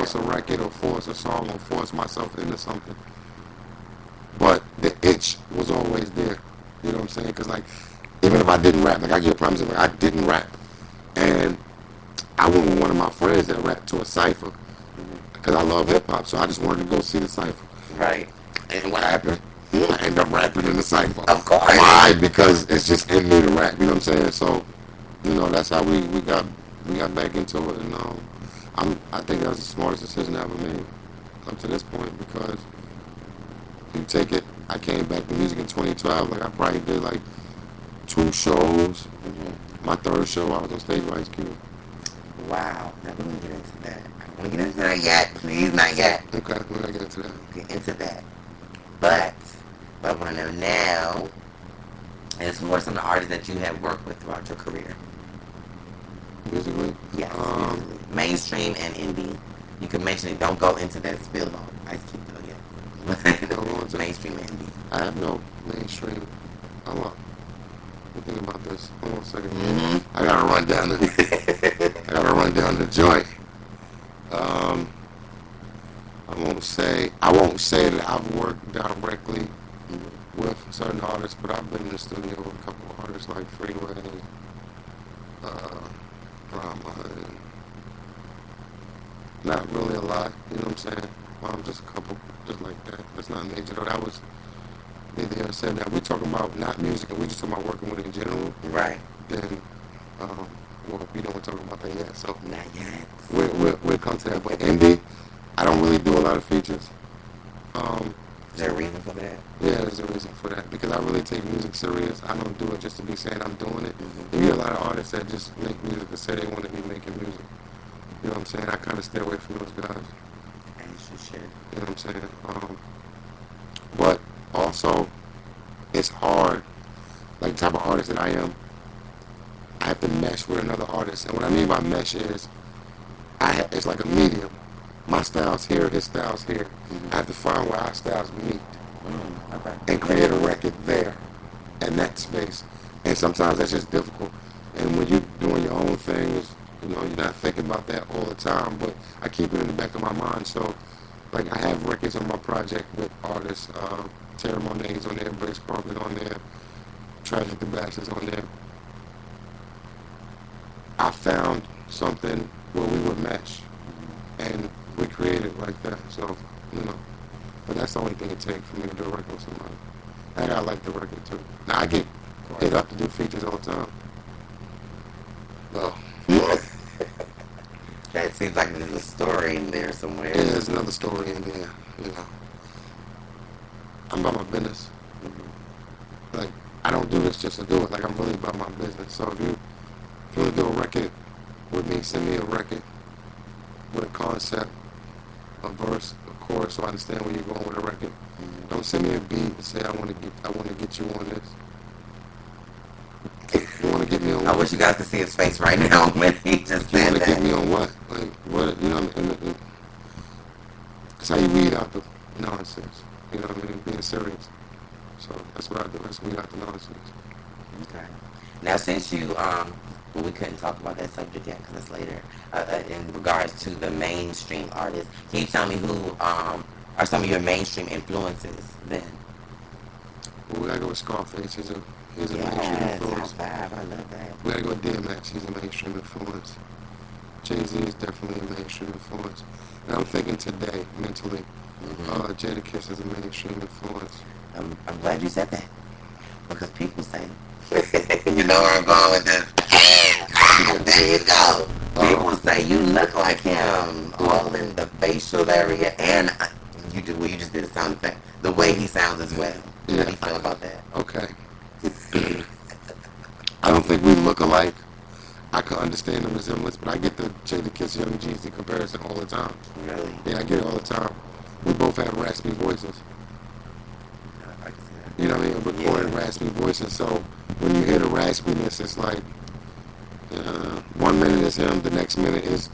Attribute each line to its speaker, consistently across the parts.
Speaker 1: force a record or force a song or force myself into something. But the itch was always there. You know what I'm saying? Because, like, even if I didn't rap, like, I get problems if I didn't rap. And I went with one of my friends that rapped to a cypher. Because I love hip-hop, so I just wanted to go see the cypher.
Speaker 2: Right.
Speaker 1: And what happened? I ended up rapping in the cypher.
Speaker 2: Of course.
Speaker 1: Why? Because it's just in me to rap. You know what I'm saying? So, you know, that's how we got back into it. And I think that was the smartest decision I ever made up to this point, because you take it, I came back to music in 2012. Like, I probably did like 2 shows. My 3rd show, I was on stage with Ice Cube.
Speaker 2: Wow. Now we're going to get into that. I don't want to get into that yet. Please, not yet.
Speaker 1: Okay, we're going to get into that.
Speaker 2: Get into that. But what I want to know now is who are some of the artists that you have worked with throughout your career?
Speaker 1: Musically?
Speaker 2: Yes, musically. Mainstream and indie. You can mention it. Don't go into that spill on Ice Cube though yet.
Speaker 1: Don't go into
Speaker 2: mainstream and indie.
Speaker 1: I have no mainstream. Let me think about this. Hold on a second. I gotta run down the joint. I won't say that I've worked directly with certain artists, but I've been in the studio with a couple of artists like Freeway, Drama, and not really a lot. You know what I'm saying? Just a couple, just like that. That's not major though. That was neither here nor said that. We talking about not music, and we just talking about working with it in general.
Speaker 2: Right.
Speaker 1: Then, well, we don't talk about that yet. So
Speaker 2: not yet.
Speaker 1: We'll come to that. But indie, I don't really do a lot of features.
Speaker 2: Is there a reason for that?
Speaker 1: Yeah, there's a reason for that, because I really take music serious. I don't do it just to be saying I'm doing it. You get a lot of artists that just make music to say they want to be making music. You know what I'm saying? I kind of stay away from those guys.
Speaker 2: As you should.
Speaker 1: You know what I'm saying? But also, it's hard. Like, the type of artist that I am, I have to mesh with another artist. And what I mean by mesh is, it's like a medium. My style's here, his style's here. I have to find where our styles meet and create a record there in that space. And sometimes that's just difficult. And when you're doing your own things, you know, you're not thinking about that all the time. But I keep it in the back of my mind. So, like, I have records on my project with artists, Terry Monet's on there, Brace Crawford on there, Tragic the Bastards on there. I found something where we would match, and we created like that. So, you know, but that's the only thing it takes for me to do a record with somebody. And I like the record too. Now, I get hit up to do features all the time. Oh.
Speaker 2: That seems like there's a story in there somewhere.
Speaker 1: Yeah, there's another story in there, you know. I'm about my business. Like, I don't do this just to do it. Like, I'm really about my business. So if you want to do a record with me, send me a record with a concept, a verse, a chorus, so I understand where you're going with a record. Don't send me a beat and say I want to get you on this. You want to get me on what?
Speaker 2: I wish you guys could see his face right now when he just said that.
Speaker 1: You want to get me on what? Like, what? You know what I mean? That's how you weed out the nonsense. You know what I mean? Being serious. So that's what I do. That's weed out the nonsense.
Speaker 2: Okay. Now, since you, well, we couldn't talk about that subject yet because it's later. In regards to the mainstream artists, can you tell me who are some of your mainstream influences then?
Speaker 1: Well, we gotta go with Scarface. He's a mainstream influence.
Speaker 2: Top 5. I love that.
Speaker 1: We gotta go with DMX. He's a mainstream influence. Jay-Z is definitely a mainstream influence. And I'm thinking today, mentally, Jadakiss is a mainstream influence.
Speaker 2: I'm glad you said that, because people say, you know where I'm going with this. There you go. People say you look like him, all in the facial area, and you just did a sound effect. The way he sounds as well.
Speaker 1: Yeah.
Speaker 2: How do you feel about that?
Speaker 1: Okay. I don't think we look alike. I can understand the resemblance, but I get the Jadakiss Young Jeezy comparison all the time.
Speaker 2: Really?
Speaker 1: Yeah, I get it all the time. We both have raspy voices.
Speaker 2: I can see that.
Speaker 1: You know what I mean? Recorded raspy voices. So when you hear the raspiness, it's like 1 minute is him, the next minute is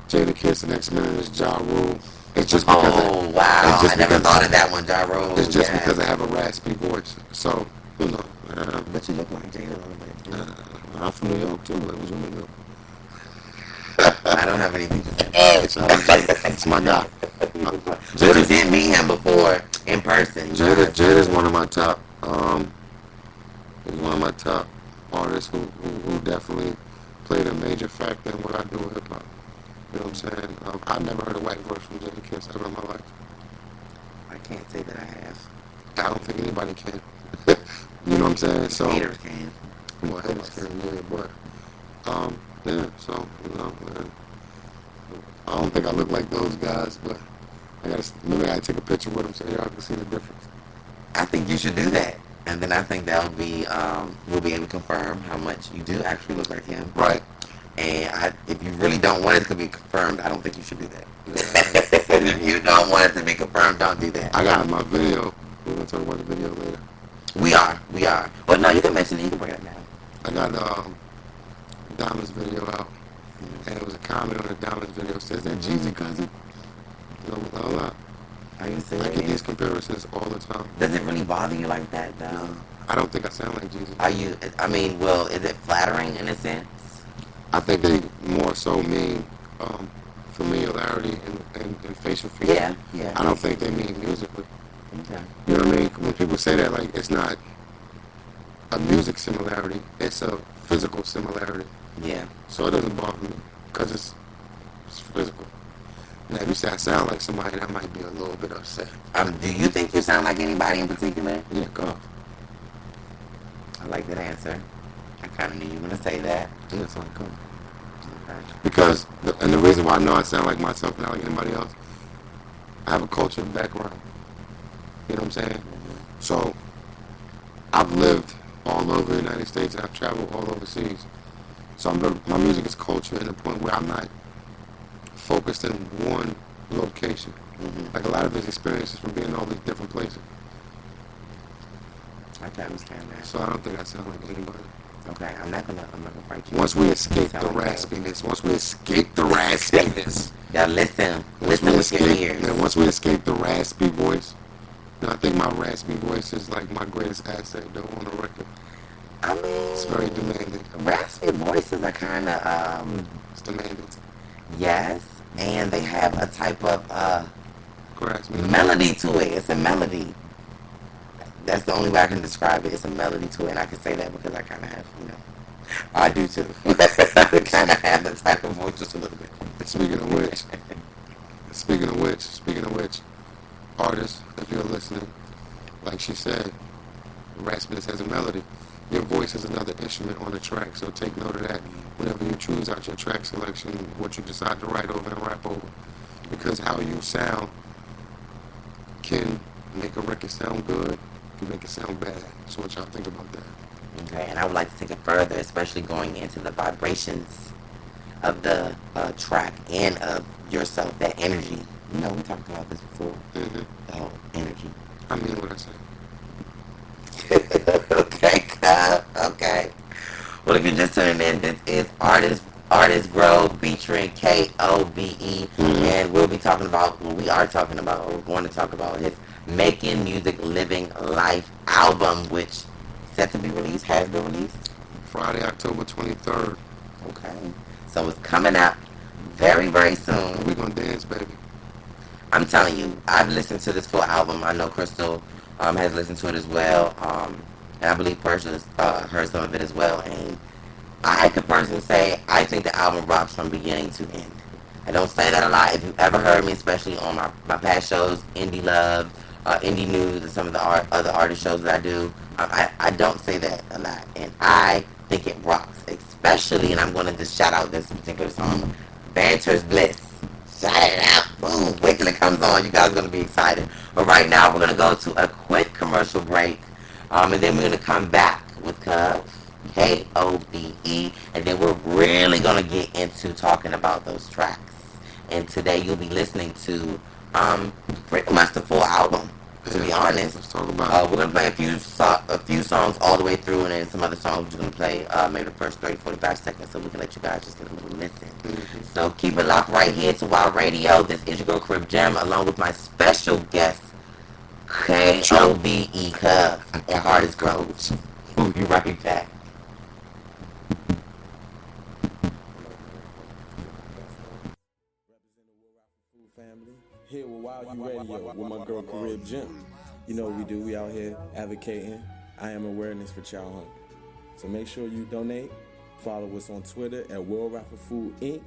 Speaker 1: Jadakiss, the next minute is Ja Rule. It's just because
Speaker 2: wow. I never thought of that one, Ja Rule.
Speaker 1: It's just because I have a raspy voice. So, you know.
Speaker 2: But you look like Jada a little bit.
Speaker 1: I'm from New York too. Like, what you mean?
Speaker 2: I don't have anything to say.
Speaker 1: Hey, shout out Jada. It's my guy.
Speaker 2: Jada did meet him before in person.
Speaker 1: Jada's one of my top. He's one of my top artists who definitely played a major factor in what I do with hip hop. You know what I'm saying? I've never heard a white verse from Jada Kiss ever in my life.
Speaker 2: I can't say that I have.
Speaker 1: I don't think anybody can. You know what I'm saying? So
Speaker 2: Haters can.
Speaker 1: Well, haters can, yeah, but yeah. So man, I don't think I look like those guys, but maybe I gotta take a picture with them so y'all can see the difference.
Speaker 2: I think you should do that. And then I think that'll be, we'll be able to confirm how much you do actually look like him.
Speaker 1: Right.
Speaker 2: And if you really don't want it to be confirmed, I don't think you should do that. Yeah. If you don't want it to be confirmed, don't do that.
Speaker 1: I got my video. We're going to talk about the video later.
Speaker 2: We are. Well, no, you can mention it. You can bring it now.
Speaker 1: I got Diamond's video out. And it was a comment on the Diamond's video that says that Jeezy cousin. You know, a lot.
Speaker 2: Are you serious?
Speaker 1: I get these comparisons all the time.
Speaker 2: Does it really bother you like that, though?
Speaker 1: No, I don't think I sound like Jesus.
Speaker 2: Well, is it flattering in a sense?
Speaker 1: I think they more so mean familiarity and facial features.
Speaker 2: Yeah.
Speaker 1: I don't think they mean musically.
Speaker 2: Okay.
Speaker 1: You know what I mean? When people say that, like, it's not a music similarity, it's a physical similarity.
Speaker 2: Yeah.
Speaker 1: So it doesn't bother me because it's physical. Now, if you say I sound like somebody, that might be a little bit upset.
Speaker 2: Do you think you sound like anybody in particular?
Speaker 1: Yeah, K.O.V.E.
Speaker 2: I like that answer. I kind of knew you were going to say that.
Speaker 1: Yeah, it's like K.O.V.E.
Speaker 2: Okay.
Speaker 1: Because, and the reason why I know I sound like myself, not like anybody else, I have a culture background. You know what I'm saying?
Speaker 2: Mm-hmm.
Speaker 1: So, I've lived all over the United States and I've traveled all overseas. So my music is culture in the point where I'm not focused in one location.
Speaker 2: Mm-hmm.
Speaker 1: Like a lot of his experiences from being in all these different places.
Speaker 2: I can understand that.
Speaker 1: So I don't think I sound like anybody.
Speaker 2: Okay, I'm not gonna fight you.
Speaker 1: Once we escape the raspiness,
Speaker 2: Yeah, listen with your ears.
Speaker 1: And once we escape the raspy voice, I think my raspy voice is like my greatest asset though on the record.
Speaker 2: I mean,
Speaker 1: it's very demanding.
Speaker 2: Raspy voices are kind of
Speaker 1: it's demanding.
Speaker 2: Yes, and they have a type of
Speaker 1: melody
Speaker 2: to it. It's a melody. That's the only way I can describe it. It's a melody to it, and I can say that because I kind of have, I do too. I kind of have that type of voice just a little bit.
Speaker 1: Speaking of which, artists, if you're listening, like she said, raspiness has a melody. Your voice is another instrument on the track, so take note of that whenever you choose out your track selection, what you decide to write over and rap over. Because how you sound can make a record sound good, can make it sound bad. So what y'all think about that?
Speaker 2: Okay, and I would like to take it further, especially going into the vibrations of the track and of yourself, that energy. We talked about this before.
Speaker 1: Mm-hmm.
Speaker 2: The whole energy.
Speaker 1: I mean what I say.
Speaker 2: Okay. Well, if you're just tuning in, this is Artist Grove featuring K.O.V.E.
Speaker 1: Mm-hmm.
Speaker 2: And we are talking about, or we're going to talk about his Making Music Living Life album, which set to be released, has been released.
Speaker 1: Friday, October 23rd.
Speaker 2: Okay. So it's coming out very, very soon.
Speaker 1: We're going to dance, baby.
Speaker 2: I'm telling you, I've listened to this full album. I know Crystal has listened to it as well. And I believe Persia heard some of it as well. And I could personally say I think the album rocks from beginning to end. I don't say that a lot. If you've ever heard me, especially on my past shows, Indie Love, Indie News, and some of the other artist shows that I do, I don't say that a lot. And I think it rocks. Especially, and I'm going to just shout out this particular song, Banter's Bliss. Shout it out. Boom. Wait till it comes on. You guys are going to be excited. But right now, we're going to go to a quick commercial break. And then we're going to come back with K.O.V.E. And then we're really going to get into talking about those tracks. And today you'll be listening to pretty much the full album, to be honest.
Speaker 1: Let's talk about
Speaker 2: we're going to play a few songs all the way through, and then some other songs we're going to play maybe the first 30, 45 seconds, so we can let you guys just get a little listen. Mm-hmm. So keep it locked right here to Wild Radio. This is your girl Crib Gem, along with my special guest, K.O.V.E. K.O.V.E. on Artist Grove. We'll be right back.
Speaker 3: family. Here with Wild You Radio with my girl K.O.V.E Jim. You know what we do, we out here advocating I am awareness for child hunger. So make sure you donate. Follow us on Twitter at World Rapper Food Inc.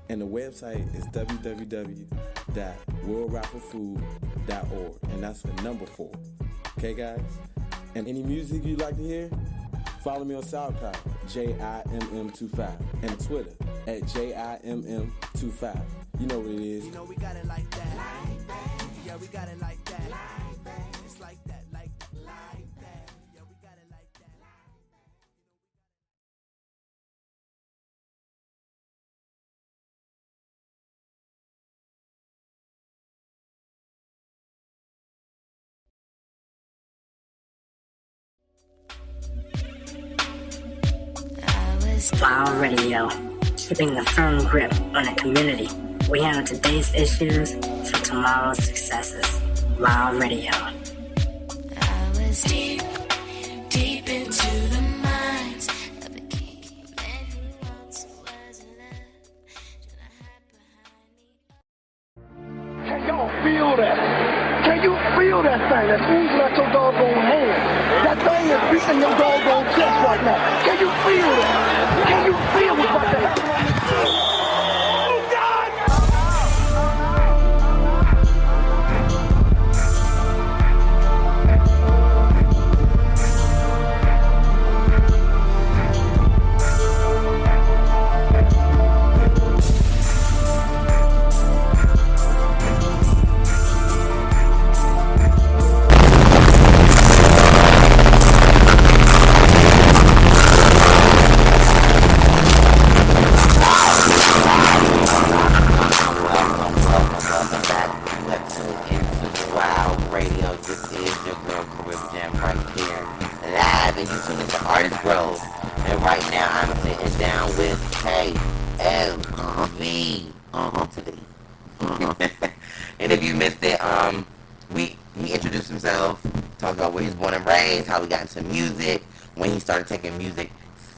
Speaker 3: And the website is www.worldrapperfood.org. And that's the number 4. Okay, guys? And any music you'd like to hear, follow me on SoundCloud, JIMM25, and Twitter at JIMM25. You know what it is.
Speaker 4: You know we got it like that. Like that. Yeah, we got it like that. Like that. It's like that, like that, like that. Yeah, we got it like that.
Speaker 5: Wild Radio, keeping a firm grip on the community. We handle today's issues for tomorrow's successes. Wild Radio.
Speaker 6: I was deep, deep into the minds of a king, a man who once was in love. Should I hide behind the
Speaker 7: Can y'all feel that? Can you feel that thing that's oozing out your doggone hand? That thing is beating your doggone chest right now. Can you feel that? Can you feel what's about to happen on this field? Oh, God!
Speaker 2: And if you missed it, he introduced himself, talked about where he's born and raised, how he got into music, when he started taking music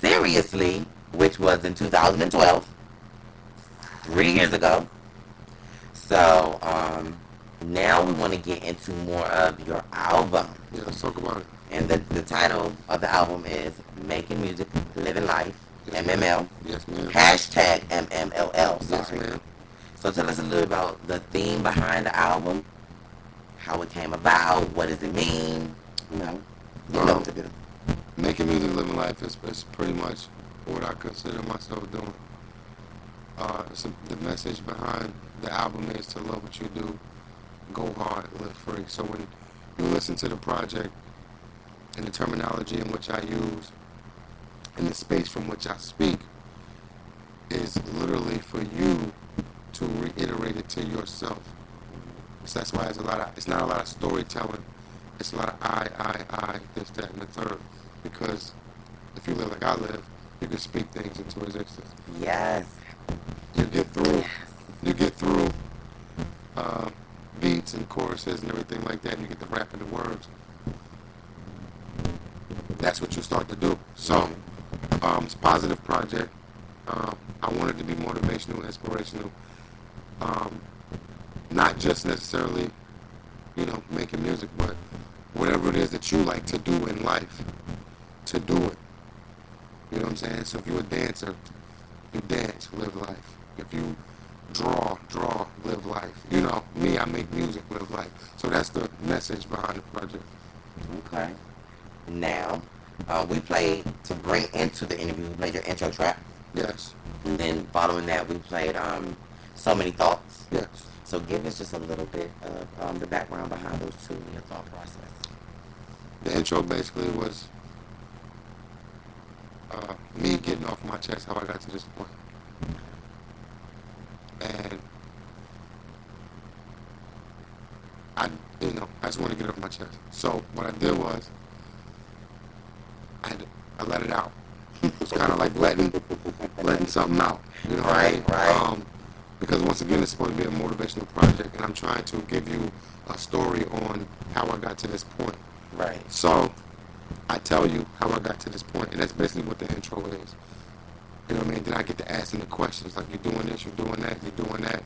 Speaker 2: seriously, which was in 2012, 3 years ago. So, now we want to get into more of your album.
Speaker 1: Yeah, let's talk about it.
Speaker 2: And the title of the album is Making Music, Living Life,
Speaker 1: Yes,
Speaker 2: MML.
Speaker 1: Yes, ma'am.
Speaker 2: Hashtag MMLL,
Speaker 1: Yes,
Speaker 2: sorry.
Speaker 1: ma'am.
Speaker 2: So tell us a little about the theme behind the album, how it came about, what does it mean, you know what to do.
Speaker 1: Making music, living life is pretty much what I consider myself doing. The message behind the album is to love what you do, go hard, live free. So when you listen to the project and the terminology in which I use and the space from which I speak is literally for you to reiterate it to yourself. So that's why it's not a lot of storytelling. It's a lot of I, this, that, and the third. Because if you live like I live, you can speak things into existence.
Speaker 2: Yes.
Speaker 1: You get through beats and choruses and everything like that, and you get the rap and the words. That's what you start to do. So, it's a positive project. I want it to be motivational, inspirational. Not just necessarily, making music, but whatever it is that you like to do in life, to do it. You know what I'm saying? So if you're a dancer, you dance, live life. If you draw, live life. Me, I make music, live life. So that's the message behind the project.
Speaker 2: Okay. Now, we played, to bring into the interview, we played your intro track.
Speaker 1: Yes.
Speaker 2: And then following that, we played So Many Thoughts.
Speaker 1: Yes.
Speaker 2: So give us just a little bit of the background behind those two and your thought process.
Speaker 1: The intro basically was me getting off my chest how I got to this point. And I just want to get it off my chest. So what I did was I let it out. It's kind of like letting something out.
Speaker 2: Right.
Speaker 1: Because once again, it's supposed to be a motivational project, and I'm trying to give you a story on how I got to this point.
Speaker 2: Right.
Speaker 1: So I tell you how I got to this point, and that's basically what the intro is. You know what I mean? Then I get to asking the questions like, you're doing this, you're doing that, you're doing that.